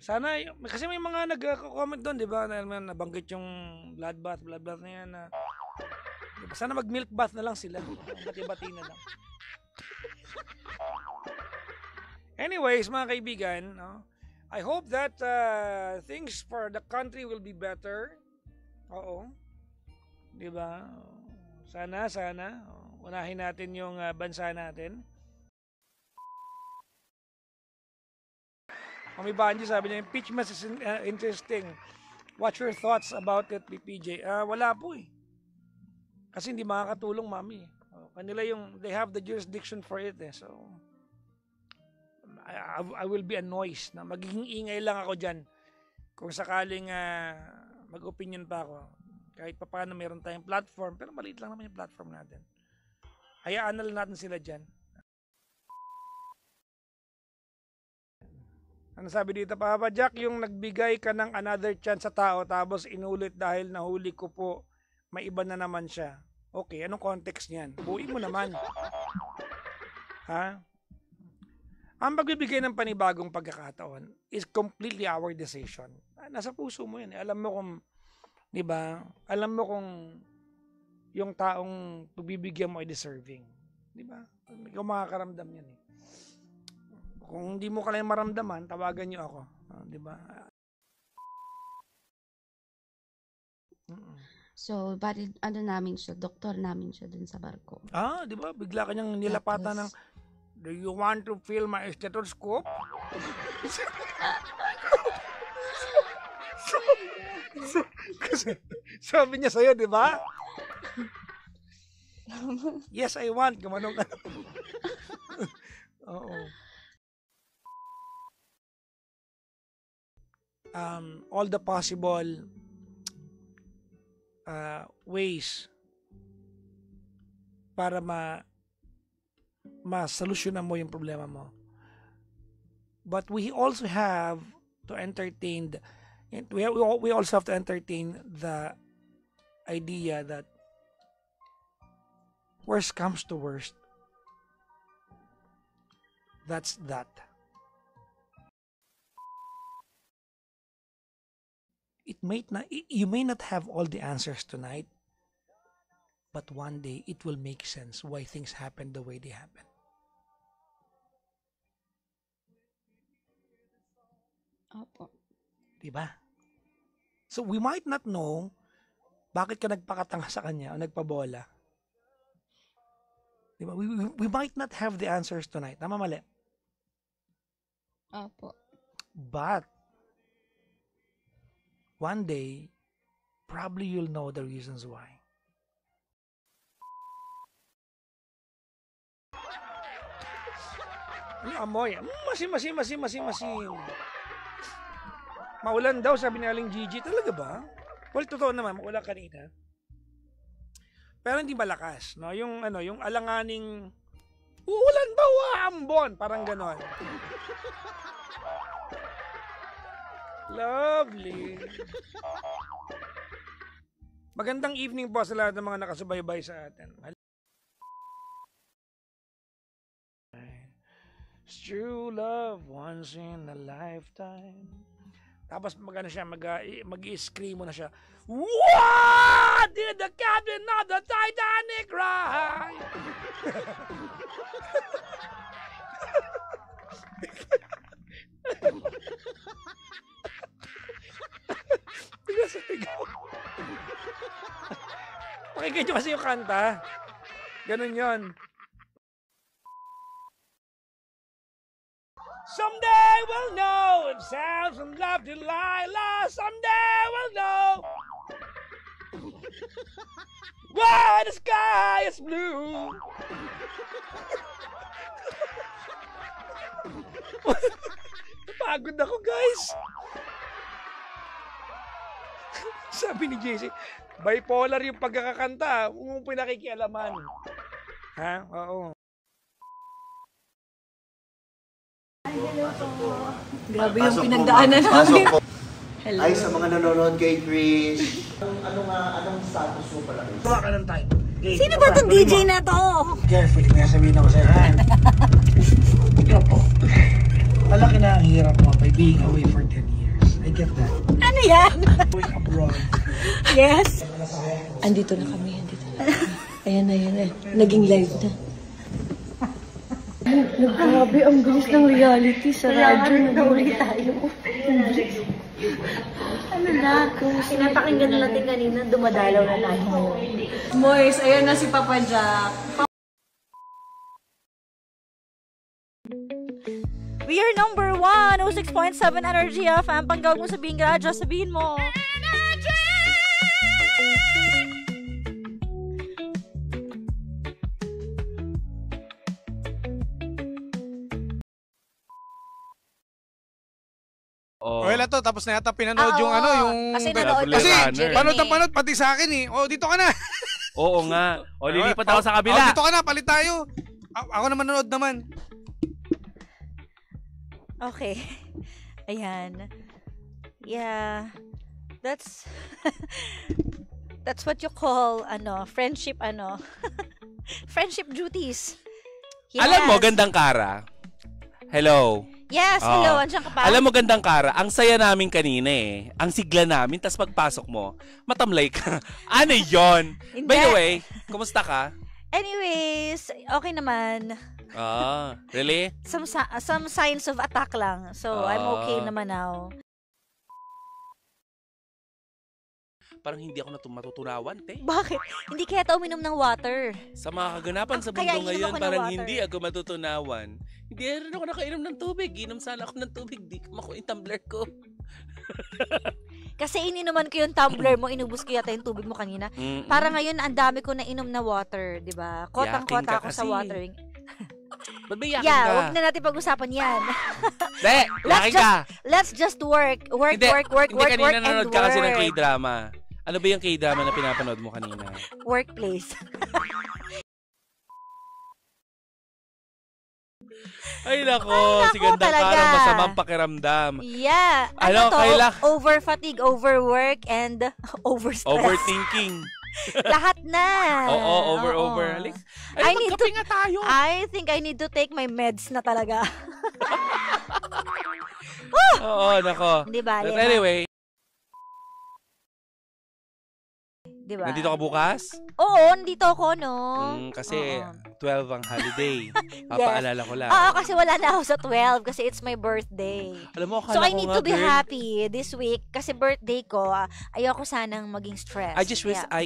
Sana, kasi may mga nag-comment doon, di ba? Nabanggit yung bloodbath na yan. Diba? Sana mag-milk bath na lang sila. Bati-bati na lang. Anyways, mga kaibigan, no? I hope that things for the country will be better. Oo. Di ba? Sana. Unahin natin yung bansa natin. Mami Banji, sabi niya, impeachment is interesting. What's your thoughts about it, PJ? Wala po eh. Kasi hindi makakatulong, Mami. Kanila they have the jurisdiction for it eh. So, I will be a noise. Na magiging ingay lang ako dyan. Kung sakaling mag-opinion pa ako. Kahit pa paano meron tayong platform, pero maliit lang naman yung platform natin. Hayaan na lang natin sila dyan. Ano sabi dito, Papa Jack, yung nagbigay ka ng another chance sa tao tapos inulit dahil nahuli ko po, may iba na naman siya. Okay, anong context niyan? Buuin mo naman. Ha? Ang pagbibigay ng panibagong pagkakataon is completely our decision. Nasa puso mo yan. Alam mo kung, di ba? Alam mo kung yung taong pagbibigyan mo ay deserving. Di ba? Ikaw makakaramdam yan eh. Kung hindi mo kailangan maramdaman, tawagan niyo ako. Di ba? So, bali, namin siya, doktor namin siya dun sa barko. Di ba? Bigla kanyang nilapatan ng, do you want to feel my stethoscope? Kasi, sabi niya sa'yo, di ba? Yes, I want. Gumanong ka. Oo. All the possible ways para ma-solusyonan mo yung problema mo. But we also have to entertain we also have to entertain the idea that worst comes to worst. That's that. You may not have all the answers tonight, but one day it will make sense why things happen the way they happen. Opo. Diba? So we might not know bakit ka nagpakatanga sa kanya o nagpabola. Diba? We might not have the answers tonight. Tama, mali? Opo. But one day, probably you'll know the reasons why. Yung amoy, masim. Maulan daw, sabi ni Aling Gigi. Talaga ba? Well, totoo naman, maulan kanina. Pero hindi malakas, no? Yung alanganing uulan ba o ambon? Parang ganon. Lovely. Magandang evening po sa lahat ng mga nakasubaybay sa atin. It's true love once in a lifetime. Tapos mag-i-scream mo na siya. What did the captain of the Titanic write? Pakinggan nyo kasi yung kanta. Ganun yun. Someday we'll know if sounds from love Delilah. Someday we'll know why the sky is blue. Napagod ako, guys. Sabi ni JC, bipolar yung pagkakakanta. Huwag mong pinakikialaman. Ha? Oo. Hello po. Grabe yung pinagdaanan namin. Hello. Ay, sa mga nanonood kay Chris. Anong status mo pala? Bawa ka ng time. Okay. Sino ba itong DJ na to? Carefully, may sabihin ako sa'yo. Ikaw po. Malaki na ang hirap mo by being away for 10 years. I get that. Ano yan? Going abroad. Yes. Andito na kami. Ayan na. Naging live na. Grabe, ang bilis ng reality sa radyo. Nagawin tayo. Ano na? Kung sinapakinggan na natin kanina, dumadalaw na tayo ngayon. Mois, ayan na si Papa Jack. We are number 1, 06.7 Energy FM. Panggawag mo sabihin ka, just sabihin mo. Oh. Okay lang to, tapos na yata pinanood yung ano, yung... Kasi nanood Kasi, Jeremy. panood na panood, pati sa akin eh. Oh, dito ka na. Oo nga. O, lilipat ako sa kabila. Oh, dito ka na, palit tayo. Ako na manonood naman. Okay. Ayan. Yeah. That's that's what you call friendship friendship duties. Yes. Alam mo, gandang Kara. Hello. Yes, hello. Andiyan ka pa? Alam mo, gandang Kara, ang saya namin kanina eh. Ang sigla namin, tas pagpasok mo, matamlay ka. Ano yon? Hindi. By the way, kumusta ka? Anyways, okay naman. Really? Some signs of attack lang. So, I'm okay naman now. Parang hindi ako matutunawan, te. Bakit? Hindi kaya tayo uminom ng water. Sa mga kaganapan sa Kaya mundo inom ngayon, ako ng parang water. hindi ako matutunawan. Hindi rin ako nakainom ng tubig. Inom sana ako ng tubig. Di ko makuha yung tumbler ko. Kasi ininuman ko yung tumbler mo, inubos ko yata yung tubig mo kanina. Para ngayon, ang dami ko na inom na water, di ba? Kotang-kota Yakin ka ako sa kasi. watering. Ba't ba yakin Yeah, ka? wag na natin pag-usapan yan. Hindi, yakin ka. Let's just work. Work, Hindi, work, hindi kanina and nanonood ka kasi ng work. K-drama. Ano ba yung K-drama na pinapanood mo kanina? Workplace. Ay nako, si nako, gandang talaga. Karang masamang pakiramdam. Yeah. Ano, to? kaila- Over-fatigue, overwork, and over-stress. Overthinking. Lahat na. Oo, over. Alex, I need magkape nga tayo. I think I need to take my meds na talaga. Oo, nako. Di ba? But anyway, Di ba? nandito ka bukas? Oo, nandito ako, no? Kasi Oo. 12 ang holiday. Papaalala ko lang. Oo, kasi wala na ako sa 12 kasi it's my birthday. Alam mo, akala So, I ko need nga, to be girl, happy this week kasi birthday ko. Ayoko sanang maging stressed. I just wish Yeah.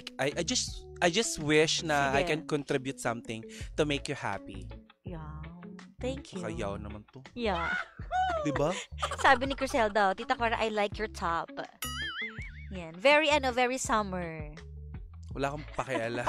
I just wish na I Sige. can contribute something to make you happy. Yeah. Thank you. Kakayaw naman to. Yeah. 'Di ba? Sabi ni Criselda, Tita Cora, I like your top. Yan. Very summer. Wala kang pakialam.